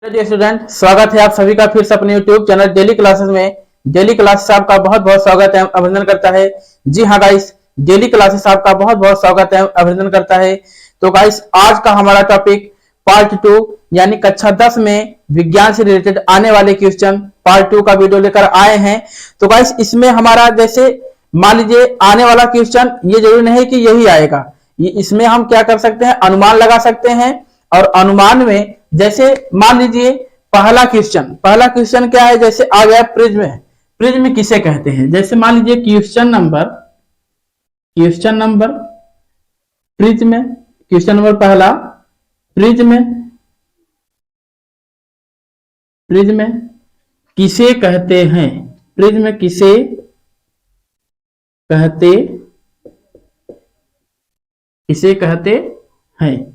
जी student, स्वागत है आप सभी का फिर से अपने यूट्यूब चैनल डेली क्लासेस में। डेली क्लासेस आपका बहुत बहुत स्वागत है, अभिनंदन करता है। जी हाँ गाइस, डेली क्लासेस आपका बहुत बहुत स्वागत है, अभिनंदन करता है। तो गाइस, आज का हमारा टॉपिक पार्ट 2 यानी कक्षा 10 में विज्ञान से रिलेटेड आने वाले क्वेश्चन पार्ट 2 का वीडियो लेकर आए हैं। तो गाइस, इसमें हमारा जैसे मान लीजिए आने वाला क्वेश्चन ये जरूरी नहीं कि यही आएगा, इसमें हम क्या कर सकते हैं, अनुमान लगा सकते हैं। और अनुमान में जैसे मान लीजिए पहला क्वेश्चन क्या है, जैसे आ गया प्रिज्म। प्रिज्म किसे कहते हैं, जैसे मान लीजिए क्वेश्चन नंबर पहला, प्रिज्म किसे कहते हैं, प्रिज्म किसे कहते हैं,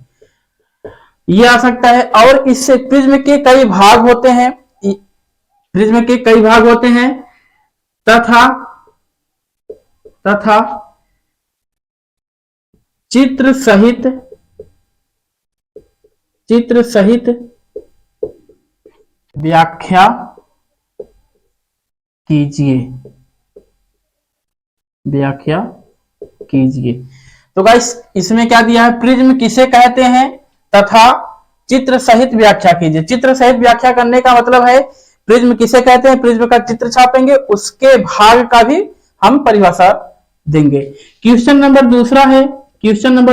ये आ सकता है। और इससे प्रिज्म के कई भाग होते हैं, तथा चित्र सहित व्याख्या कीजिए। तो गाइस, इसमें क्या दिया है, प्रिज्म किसे कहते हैं तथा चित्र सहित व्याख्या कीजिए। चित्र सहित व्याख्या करने का मतलब है प्रिज्म किसे कहते हैं, प्रिज्म का चित्र छापेंगे, उसके भाग का भी हम परिभाषा देंगे। क्वेश्चन नंबर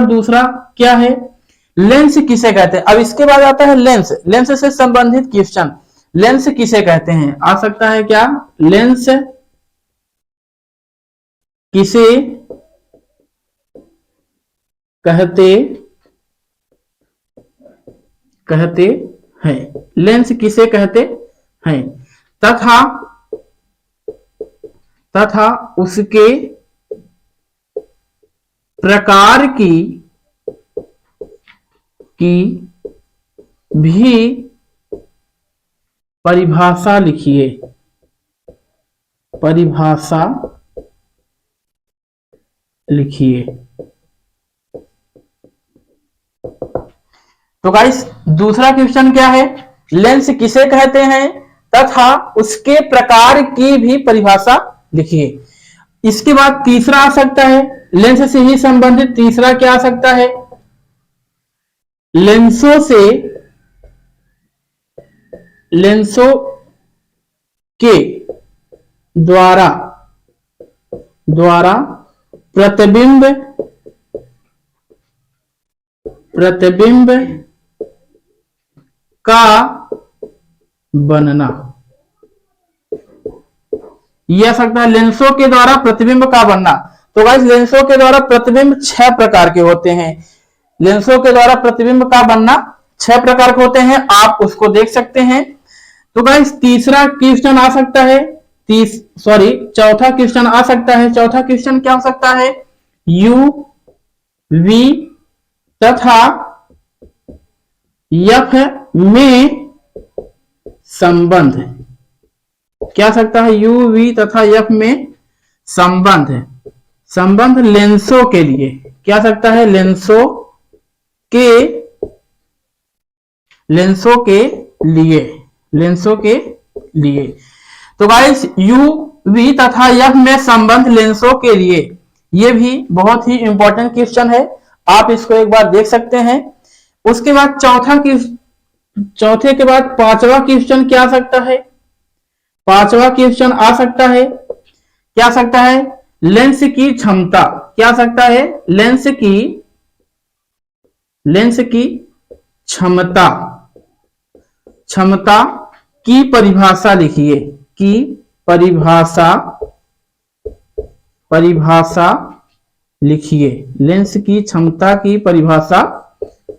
दूसरा क्या है, लेंस किसे कहते हैं। अब इसके बाद आता है लेंस से संबंधित क्वेश्चन। लेंस किसे कहते हैं, आ सकता है क्या, लेंस किसे कहते हैं, लेंस किसे कहते हैं, तथा उसके प्रकार की भी परिभाषा लिखिए। तो गाइस, दूसरा क्वेश्चन क्या है, लेंस किसे कहते हैं तथा उसके प्रकार की भी परिभाषा लिखिए। इसके बाद तीसरा आ सकता है, लेंस से ही संबंधित तीसरा क्या आ सकता है, लेंसों के द्वारा प्रतिबिंब का बनना। यह सकता है लेंसों के द्वारा प्रतिबिंब का बनना। तो गाइस, लेंसों के द्वारा प्रतिबिंब 6 प्रकार के होते हैं। लेंसों के द्वारा प्रतिबिंब का बनना 6 प्रकार के होते हैं, आप उसको देख सकते हैं। तो गाइस, तीसरा क्वेश्चन आ सकता है, चौथा क्वेश्चन आ सकता है। चौथा क्वेश्चन क्या हो सकता है, यू वी तथा एफ में संबंध। क्या सकता है, यू वी तथा एफ में संबंध लेंसों के लिए। क्या सकता है, लेंसों के लिए। तो गाइस, यू वी तथा एफ में संबंध लेंसों के लिए, ये भी बहुत ही इंपॉर्टेंट क्वेश्चन है, आप इसको एक बार देख सकते हैं। उसके बाद चौथे के बाद पांचवा क्वेश्चन क्या आ सकता है, पांचवा क्वेश्चन आ सकता है, क्या सकता है, लेंस की क्षमता। क्या सकता है, लेंस की क्षमता की परिभाषा लिखिए, लेंस की क्षमता की परिभाषा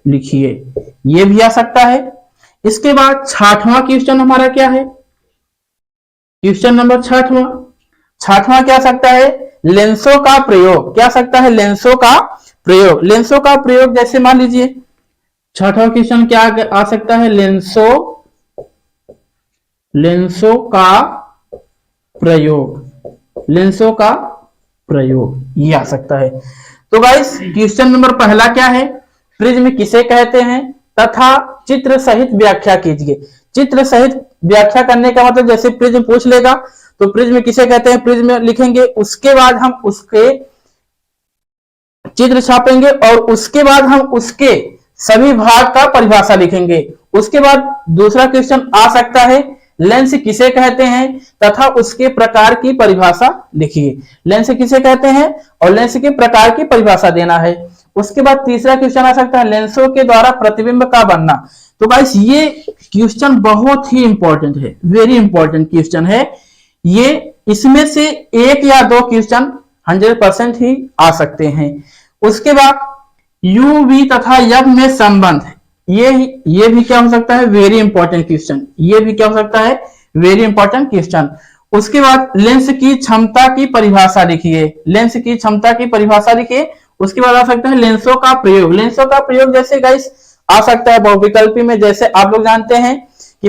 लिखिए, यह भी आ सकता है। इसके बाद छठवां क्वेश्चन हमारा क्या है, क्वेश्चन नंबर छठवां क्या सकता है, लेंसों का प्रयोग। क्या सकता है, लेंसों का प्रयोग जैसे मान लीजिए छठवां क्वेश्चन क्या आ सकता है, लेंसों का प्रयोग, ये आ सकता है। तो गाइस, क्वेश्चन नंबर पहला क्या है, प्रिज्म किसे कहते हैं तथा चित्र सहित व्याख्या कीजिए। चित्र सहित व्याख्या करने का मतलब जैसे प्रिज्म पूछ लेगा तो प्रिज्म किसे कहते हैं, प्रिज्म लिखेंगे, उसके बाद हम उसके चित्र छापेंगे और उसके बाद हम उसके सभी भाग का परिभाषा लिखेंगे। उसके बाद दूसरा क्वेश्चन आ सकता है लेंस किसे कहते हैं तथा उसके प्रकार की परिभाषा लिखिए। लेंस किसे कहते हैं और लेंस के प्रकार की परिभाषा देना है। उसके बाद तीसरा क्वेश्चन आ सकता है लेंसों के द्वारा प्रतिबिंब का बनना। तो गाइस ये क्वेश्चन बहुत ही इंपॉर्टेंट है, वेरी इंपॉर्टेंट क्वेश्चन है ये। इसमें से एक या दो क्वेश्चन 100% ही आ सकते हैं। उसके बाद यू वी तथा यब में संबंध, ये भी क्या हो सकता है, वेरी इंपॉर्टेंट क्वेश्चन। ये भी क्या हो सकता है, वेरी इंपॉर्टेंट क्वेश्चन। उसके बाद लेंस की क्षमता की परिभाषा लिखिए, लेंस की क्षमता की परिभाषा लिखिए। उसके बाद आ सकता है लेंसों का प्रयोग। लेंसों का प्रयोग जैसे गाइस आ सकता है बहुविकल्पी में, जैसे आप लोग जानते हैं कि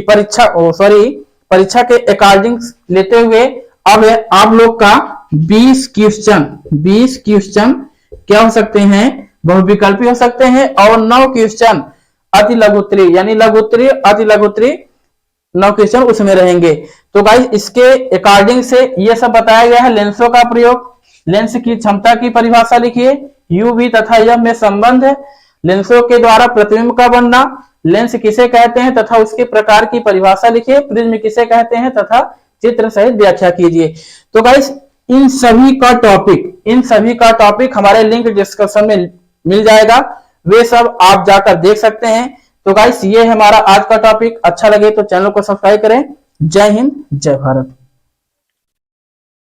परीक्षा के अकॉर्डिंग लेते हुए अब आप लोग का 20 क्वेश्चन क्या हो सकते हैं, बहुविकल्पी हो सकते हैं और 9 क्वेश्चन अति लघुत्तरी यानी लघुत्तरी अति लघुत्तरी 9 क्वेश्चन उसमें रहेंगे। तो गाइस इसके अकॉर्डिंग से ये सब बताया गया है। लेंसों का प्रयोग, लेंस की क्षमता की परिभाषा लिखिए, यू वी तथा यब में संबंध है, लेंसों के द्वारा प्रतिबिंब का बनना, लेंस किसे कहते हैं तथा उसके प्रकार की परिभाषा लिखिए, प्रिज्म किसे कहते हैं तथा चित्र सहित व्याख्या कीजिए। तो गाइस इन सभी का टॉपिक हमारे लिंक डिस्क्रिप्शन में मिल जाएगा, वे सब आप जाकर देख सकते हैं। तो गाइस ये हमारा आज का टॉपिक, अच्छा लगे तो चैनल को सब्सक्राइब करें। जय हिंद, जय भारत।